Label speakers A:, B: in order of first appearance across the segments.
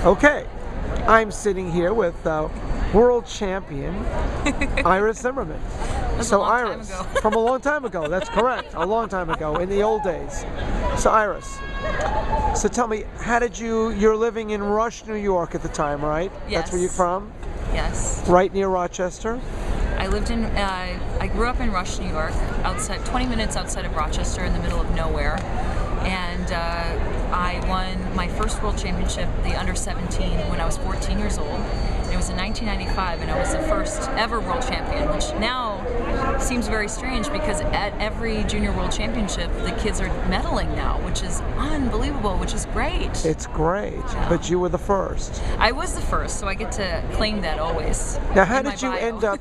A: Okay, I'm sitting here with world champion Iris Zimmermann.
B: So
A: Iris, from a long time ago, that's correct, a long time ago, in the old days. So Iris, so tell me, how did you're living in Rush, New York at the time, right?
B: Yes.
A: That's where you're from?
B: Yes.
A: Right near Rochester?
B: I grew up in Rush, New York, 20 minutes outside of Rochester, in the middle of nowhere. And I won my first world championship, the under 17, when I was 14 years old. It was in 1995, and I was the first ever world champion, which now seems very strange because at every junior world championship, the kids are medaling now, which is unbelievable, which is great.
A: It's great, yeah. But you were the first.
B: I was the first, so I get to claim that always.
A: Now, how did you end up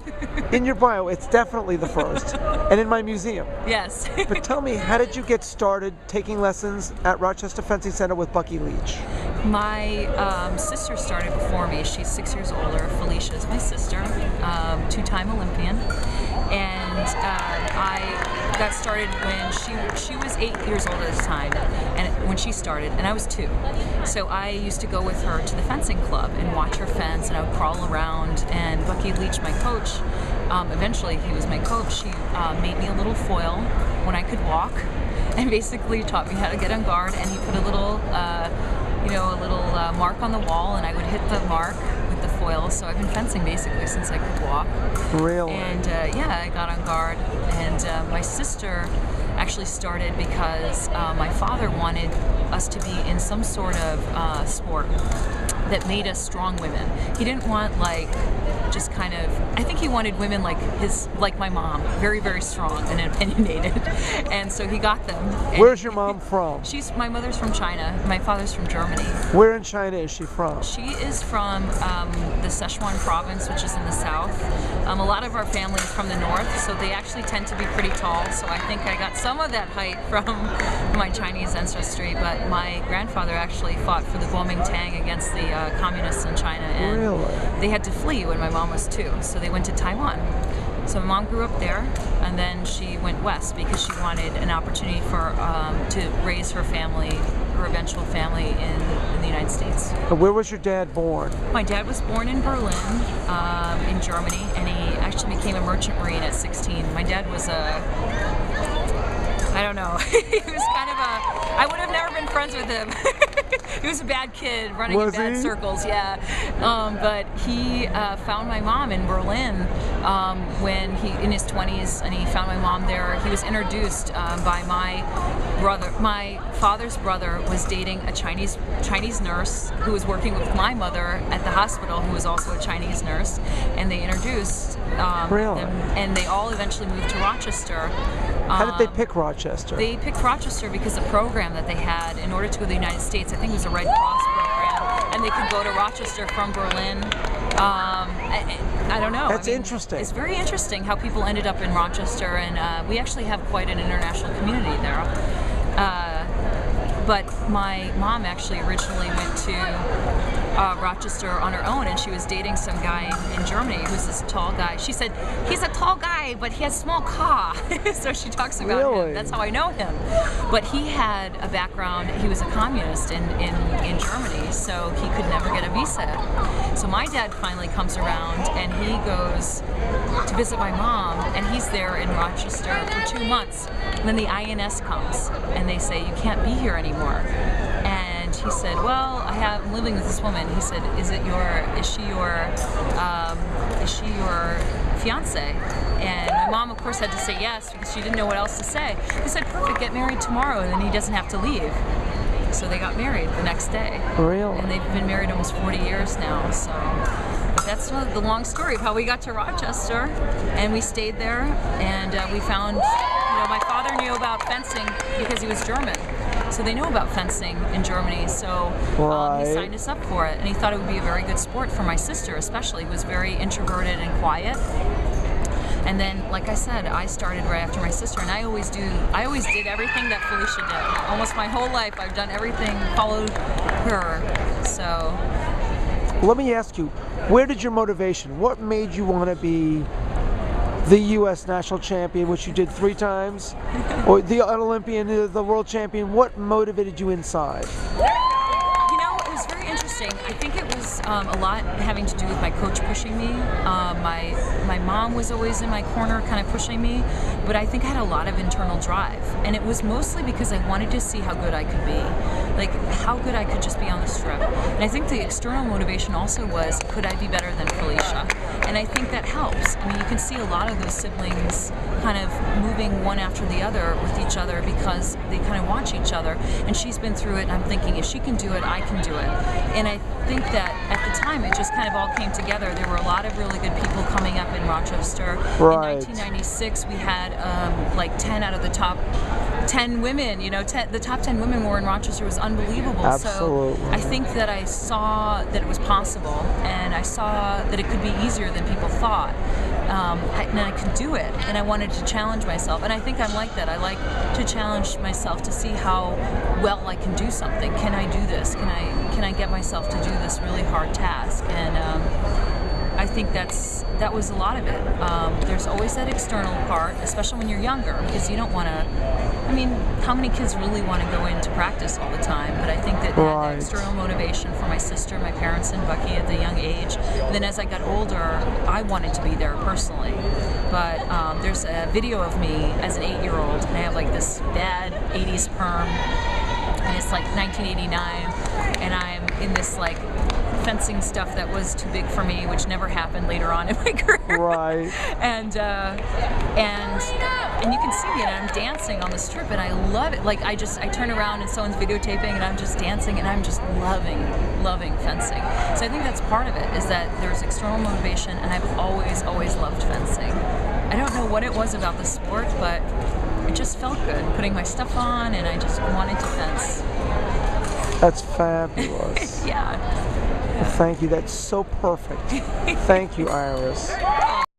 A: in your bio? It's definitely the first, and in my museum.
B: Yes.
A: But tell me, how did you get started taking lessons at Rochester Fencing Center with Bucky Leach?
B: My sister started before me. She's 6 years older. Felicia is my sister, two-time Olympian. And I got started when she was 8 years old at the time, and when she started, and I was 2. So I used to go with her to the fencing club and watch her fence, and I would crawl around. And Bucky Leach, my coach, eventually he was my coach. She made me a little foil when I could walk, and basically taught me how to get on guard. And he put a little mark on the wall, and I would hit the mark with the foil. So I've been fencing basically since I could walk.
A: Really?
B: And yeah, I got on guard. And my sister actually started because my father wanted us to be in some sort of sport that made us strong women. He didn't want just kind of, I think he wanted women like my mom, very, very strong and opinionated. And so he got them.
A: Where's your mom from?
B: My mother's from China. My father's from Germany.
A: Where in China is she from?
B: She is from the Sichuan province, which is in the south. A lot of our family is from the north, so they actually tend to be pretty tall. So I think I got some of that height from my Chinese ancestry. But my grandfather actually fought for the Kuomintang against the communists in China, and
A: really?
B: They had to flee when my mom was 2, so they went to Taiwan. So my mom grew up there, and then she went west because she wanted an opportunity to raise her family, her eventual family in the United States.
A: Where was your dad born? My
B: dad was born in Berlin, in Germany, and he actually became a merchant marine at 16. My dad was I don't know, he was kind of I would have never been friends with him. He was a bad kid, running in bad circles, yeah. But he found my mom in Berlin when in his 20s, and he found my mom there. He was introduced by my brother. My father's brother was dating a Chinese nurse who was working with my mother at the hospital, who was also a Chinese nurse, and they introduced
A: really?
B: them, and they all eventually moved to Rochester.
A: How did they pick Rochester?
B: They picked Rochester because the program that they had in order to go to the United States, I think it was a Red Cross program, and they could go to Rochester from Berlin. I don't know.
A: That's interesting.
B: It's very interesting how people ended up in Rochester, and we actually have quite an international community there. But my mom actually originally went to Rochester on her own, and she was dating some guy in Germany who's this tall guy. She said, he's a tall guy, but he has small car. So she talks about him. That's how I know him. But he had a background, he was a communist in Germany, so he could never get a visa. So my dad finally comes around, and he goes to visit my mom, and he's there in Rochester for 2 months. And then the INS comes, and they say, you can't be here anymore. And he said, well, I'm living with this woman. He said, is she your fiance? And my mom, of course, had to say yes because she didn't know what else to say. He said, perfect, get married tomorrow, and then he doesn't have to leave. So they got married the next day.
A: Really?
B: And they've been married almost 40 years now. So but that's the long story of how we got to Rochester, and we stayed there, and we found, my father knew about fencing because he was German. So they know about fencing in Germany, so he signed us up for it, and he thought it would be a very good sport for my sister, especially, who was very introverted and quiet. And then, like I said, I started right after my sister, and I always did everything that Felicia did. Almost my whole life, I've done everything, followed her, so.
A: Let me ask you, where did your motivation, what made you want to be the U.S. national champion, which you did 3 times, or the Olympian, the world champion? What motivated you inside?
B: It was very interesting. challenging. I think it was a lot having to do with my coach pushing me. My mom was always in my corner, kind of pushing me, but I think I had a lot of internal drive, and it was mostly because I wanted to see how good I could be, like how good I could just be on the strip. And I think the external motivation also was, could I be better than Felicia? And I think that helps. I mean, you can see a lot of those siblings kind of moving one after the other with each other because they kind of watch each other. And she's been through it, and I'm thinking, if she can do it, I can do it. And I think that at the time, it just kind of all came together. There were a lot of really good people coming up in Rochester.
A: Right.
B: In 1996, we had like 10 out of the top 10 women, you know, the top 10 women were in Rochester. Was unbelievable.
A: Absolutely.
B: So I think that I saw that it was possible, and I saw that it could be easier than people thought. And I could do it, and I wanted to challenge myself. And I think I'm like that. I like to challenge myself to see how well I can do something. Can I do this? Can I get myself to do this really hard task? And I think that was a lot of it. There's always that external part, especially when you're younger, because you don't want to. I mean, how many kids really want to go into practice all the time? But I think that
A: Right.
B: that external motivation for my sister, my parents, and Bucky at the young age. And then as I got older, I wanted to be there personally. But there's a video of me as an 8-year-old, and I have like this bad 80s perm, and it's like 1989, and I'm in this like fencing stuff that was too big for me, which never happened later on in my career.
A: Right.
B: And you can see me, and I'm dancing on the strip, and I love it. Like I turn around and someone's videotaping, and I'm just dancing, and I'm just loving fencing. So I think that's part of it, is that there's external motivation, and I've always loved fencing. I don't know what it was about the sport, but it just felt good putting my stuff on, and I just wanted to fence.
A: That's fabulous.
B: Yeah.
A: Well, thank you. That's so perfect. Thank you, Iris.